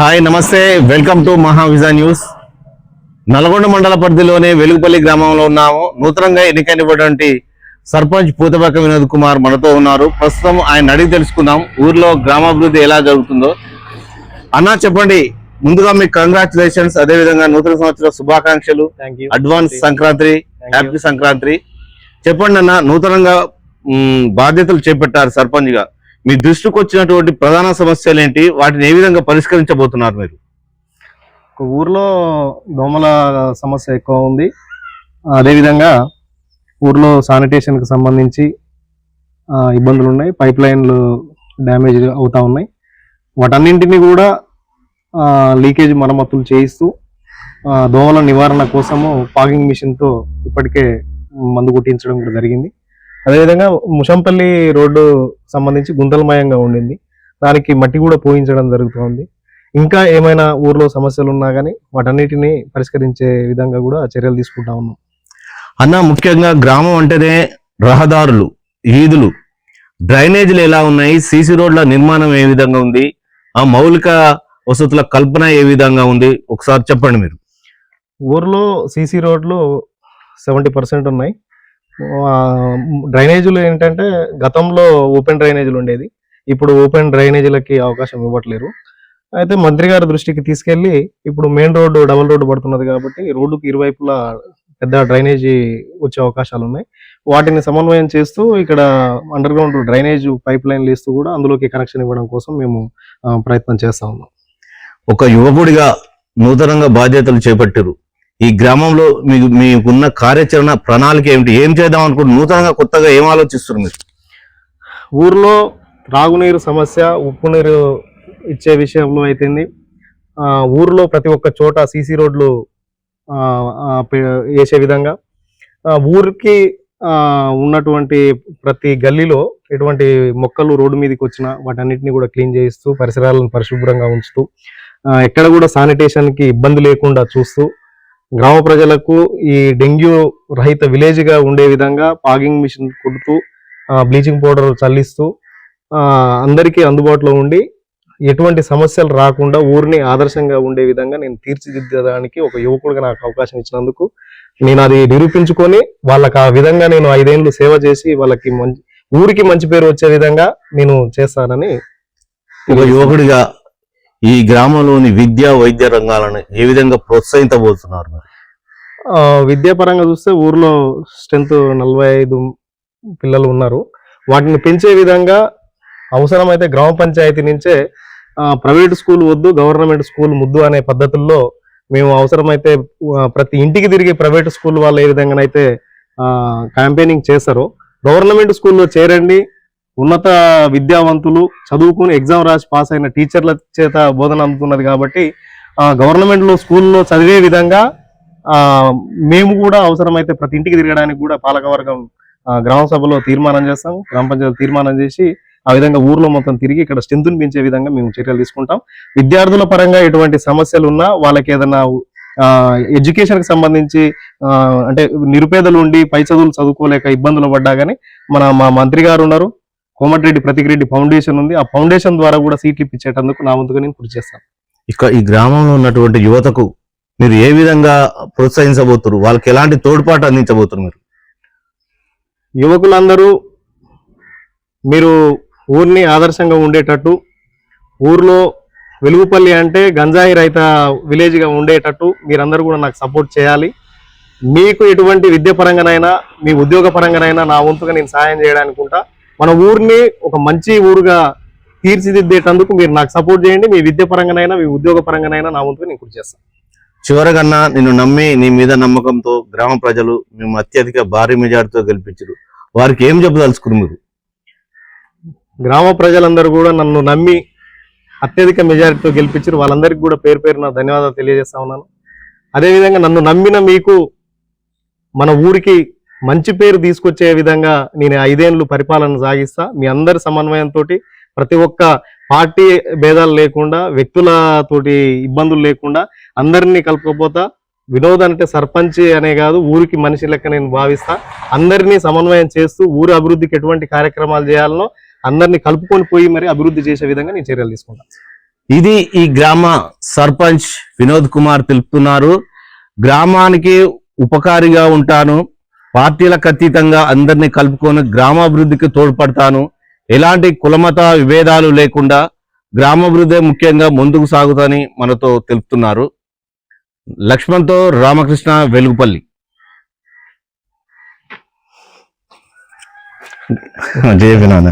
Hi నమస్తే, welcome to మహావిజన్ news. Nalgonda మండల పరిధిలోనే వెలుగుపల్లి గ్రామంలో ఉన్నాము. నూతనంగా ఎన్నికైనటువంటి సర్పంచ్ పూతపక్క వినోద్ కుమార్ మనతో ఉన్నారు. ప్రస్తుతం ఆయన అడిగి తెలుసుకుందాం ఊర్లో గ్రామాభివృద్ధి ఎలా జరుగుతుందో. అన్నా చెప్పండి, ముందుగా మీకు కంగ్రాచులేషన్స్, అదేవిధంగా నూతన సంవత్సర శుభాకాంక్షలు, అడ్వాన్స్ సంక్రాంతి, హ్యాపీ సంక్రాంతి. చెప్పండి అన్న, నూతనంగా బాధ్యతలు చేపట్టారు సర్పంచ్ గా, మీ దృష్టికి వచ్చినటువంటి ప్రధాన సమస్యలు ఏంటి, వాటిని ఏ విధంగా పరిష్కరించబోతున్నారు మీరు? ఊర్లో దోమల సమస్య ఎక్కువ ఉంది. అదేవిధంగా ఊర్లో శానిటేషన్కి సంబంధించి ఇబ్బందులు ఉన్నాయి. పైప్ లైన్లు డ్యామేజ్ అవుతా ఉన్నాయి. వాటన్నింటినీ కూడా లీకేజ్ మరమ్మతులు చేయిస్తూ దోమల నివారణ కోసము ఫాగింగ్ మిషన్తో ఇప్పటికే మందు కొట్టించడం కూడా జరిగింది. అదేవిధంగా ముషంపల్లి రోడ్డు సంబంధించి గుంతలమయంగా ఉండింది, దానికి మట్టి కూడా పోయించడం జరుగుతుంది. ఇంకా ఏమైనా ఊర్లో సమస్యలు ఉన్నా కానీ వాటన్నిటిని పరిష్కరించే విధంగా కూడా చర్యలు తీసుకుంటా ఉన్నాం. అన్న, ముఖ్యంగా గ్రామం అంటేనే రహదారులు, వీధులు, డ్రైనేజీలు ఎలా ఉన్నాయి, సీసీ రోడ్ల నిర్మాణం ఏ విధంగా ఉంది, ఆ మౌలిక వసతుల కల్పన ఏ విధంగా ఉంది, ఒకసారి చెప్పండి మీరు. ఊర్లో సీసీ రోడ్లు 70% ఉన్నాయి. డ్రైనేజీలు ఏంటంటే గతంలో ఓపెన్ డ్రైనేజీలు ఉండేది, ఇప్పుడు ఓపెన్ డ్రైనేజీలకి అవకాశం ఇవ్వట్లేరు. అయితే మంత్రి గారి దృష్టికి తీసుకెళ్లి ఇప్పుడు మెయిన్ రోడ్డు డబుల్ రోడ్డు పడుతున్నది కాబట్టి రోడ్డుకి ఇరువైపులా పెద్ద డ్రైనేజీ వచ్చే అవకాశాలు ఉన్నాయి. వాటిని సమన్వయం చేస్తూ ఇక్కడ అండర్ గ్రౌండ్ డ్రైనేజ్ పైప్ లైన్లు ఇస్తూ కూడా అందులోకి కనెక్షన్ ఇవ్వడం కోసం మేము ప్రయత్నం చేస్తా ఉన్నాం. ఒక యువకుడిగా నూతనంగా బాధ్యతలు చేపట్టారు. ఈ గ్రామంలో మీకున్న కార్యాచరణ ప్రణాళిక ఏమిటి, ఏం చేద్దాం అనుకుంటున్నారు, నూతనంగా కొత్తగా ఏం ఆలోచిస్తున్నారు మీరు? ఊర్లో త్రాగునీరు సమస్య, ఉప్పు నీరు ఇచ్చే విషయంలో అయితేంది, ఊర్లో ప్రతి ఒక్క చోట సీసీ రోడ్లు వేసే విధంగా, ఊరికి ఉన్నటువంటి ప్రతి గల్లీలో ఎటువంటి మొక్కలు రోడ్డు మీదకి వచ్చినా వాటన్నిటిని కూడా క్లీన్ చేయిస్తూ పరిసరాలను పరిశుభ్రంగా ఉంచుతూ ఎక్కడ కూడా శానిటేషన్కి ఇబ్బంది లేకుండా చూస్తూ గ్రామ ప్రజలకు ఈ డెంగ్యూ రహిత విలేజ్గా ఉండే విధంగా ఫాగింగ్ మిషన్ కొడుతూ బ్లీచింగ్ పౌడర్ చల్లిస్తూ అందరికీ అందుబాటులో ఉండి ఎటువంటి సమస్యలు రాకుండా ఊరిని ఆదర్శంగా ఉండే విధంగా నేను తీర్చిదిద్దడానికి ఒక యువకుడిగా నాకు అవకాశం ఇచ్చినందుకు నేను అది నిరూపించుకొని వాళ్ళకి ఆ విధంగా నేను 5 ఏళ్ళు సేవ చేసి వాళ్ళకి ఊరికి మంచి పేరు వచ్చే విధంగా నేను చేస్తానని. ఒక యువకుడిగా ఈ గ్రామంలోని విద్యా వైద్య రంగాలను ఏ విధంగా ప్రోత్సహించబోతున్నారు? విద్యాపరంగా చూస్తే ఊర్లో స్ట్రెంత్ 45 పిల్లలు ఉన్నారు. వాటిని పెంచే విధంగా అవసరమైతే గ్రామ పంచాయతీ నుంచే ప్రైవేట్ స్కూల్ వద్దు, గవర్నమెంట్ స్కూల్ ముద్దు అనే పద్ధతుల్లో మేము అవసరమైతే ప్రతి ఇంటికి తిరిగి ప్రైవేట్ స్కూల్ వాళ్ళు ఏ విధంగానైతే క్యాంపెయినింగ్ చేస్తారో గవర్నమెంట్ స్కూల్లో చేరండి, ఉన్నత విద్యావంతులు చదువుకుని ఎగ్జామ్ రాసి పాస్ అయిన టీచర్ల చేత బోధన అందుతున్నది కాబట్టి గవర్నమెంట్లో స్కూల్లో చదివే విధంగా మేము కూడా అవసరమైతే ప్రతి ఇంటికి తిరగడానికి కూడా పాలకవర్గం గ్రామ సభలో తీర్మానం చేస్తాం, గ్రామ పంచాయతీ తీర్మానం చేసి ఆ విధంగా ఊర్లో మొత్తం తిరిగి ఇక్కడ స్ట్రెంత్ని పెంచే విధంగా మేము చర్యలు తీసుకుంటాం. విద్యార్థుల పరంగా ఎటువంటి సమస్యలు ఉన్నా వాళ్ళకి ఏదైనా ఎడ్యుకేషన్కి సంబంధించి అంటే నిరుపేదలు ఉండి పై చదువులు చదువుకోలేక ఇబ్బందులు పడ్డా కానీ మా మంత్రి గారు ఉన్నారు, కోమటిరెడ్డి ప్రతికిరెడ్డి ఫౌండేషన్ ఉంది, ఆ ఫౌండేషన్ ద్వారా కూడా సీట్లు ఇప్పించేటందుకు నా వంతుగా నేను కృషి చేస్తాను. ఇక ఈ గ్రామంలో ఉన్నటువంటి యువతకు మీరు ఏ విధంగా ప్రోత్సహించబోతున్నారు, వాళ్ళకి ఎలాంటి తోడ్పాటు అందించబోతున్నారు మీరు? యువకులందరూ మీరు ఊరిని ఆదర్శంగా ఉండేటట్టు, ఊర్లో వెలుగుపల్లి అంటే గంజాయి రహిత విలేజ్గా ఉండేటట్టు మీరందరూ కూడా నాకు సపోర్ట్ చేయాలి. మీకు ఎటువంటి విద్య పరంగానైనా మీ ఉద్యోగ పరంగానైనా నా వంతుగా నేను సహాయం చేయడానికి ఉంటా. మన ఊరిని ఒక మంచి ఊరుగా తీర్చిదిద్దేటందుకు మీరు నాకు సపోర్ట్ చేయండి. మీ విద్య పరంగానైనా మీ ఉద్యోగ పరంగానైనా నా వంతుగా నేను కృషి చేస్తాను. చివరగన్నా, నిన్ను నమ్మి నీ మీద నమ్మకంతో గ్రామ ప్రజలు మేము అత్యధిక భారీ మెజార్టీతో గెలిపించారు, వారికి ఏం చెప్పదలుచుకున్నారు మీరు? గ్రామ ప్రజలందరూ కూడా నన్ను నమ్మి అత్యధిక మెజారిటీతో గెలిపించారు, వాళ్ళందరికీ కూడా పేరు పేరున ధన్యవాదాలు తెలియజేస్తా ఉన్నాను. అదేవిధంగా నన్ను నమ్మిన మీకు మన ఊరికి మంచి పేరు తీసుకొచ్చే విధంగా నేను 5 ఏళ్ళు పరిపాలన సాగిస్తా. మీ అందరి సమన్వయంతో ప్రతి ఒక్క పార్టీ భేదాలు లేకుండా, వ్యక్తులతోటి ఇబ్బందులు లేకుండా అందరినీ కలుపుకపోతా. వినోద్ అంటే సర్పంచ్ అనే కాదు, ఊరికి మనిషి లెక్క నేను భావిస్తా. అందరినీ సమన్వయం చేస్తూ ఊరి అభివృద్ధికి ఎటువంటి కార్యక్రమాలు చేయాలనో అందరినీ కలుపుకొని పోయి మరి అభివృద్ధి చేసే విధంగా నేను చర్యలు తీసుకుంటాను. ఇది ఈ గ్రామ సర్పంచ్ వినోద్ కుమార్ తెలుపుతున్నారు. గ్రామానికి ఉపకారిగా ఉంటాను, పార్టీలకు అతీతంగా అందరినీ కలుపుకొని గ్రామాభివృద్ధికి తోడ్పడతాను, ఎలాంటి కులమత విభేదాలు లేకుండా గ్రామాభివృద్ధి ముఖ్యంగా ముందుకు సాగుతాని మనతో తెలుపుతున్నారు. లక్ష్మణ్తో రామకృష్ణ, వెలుగుపల్లి. జయ వినోద.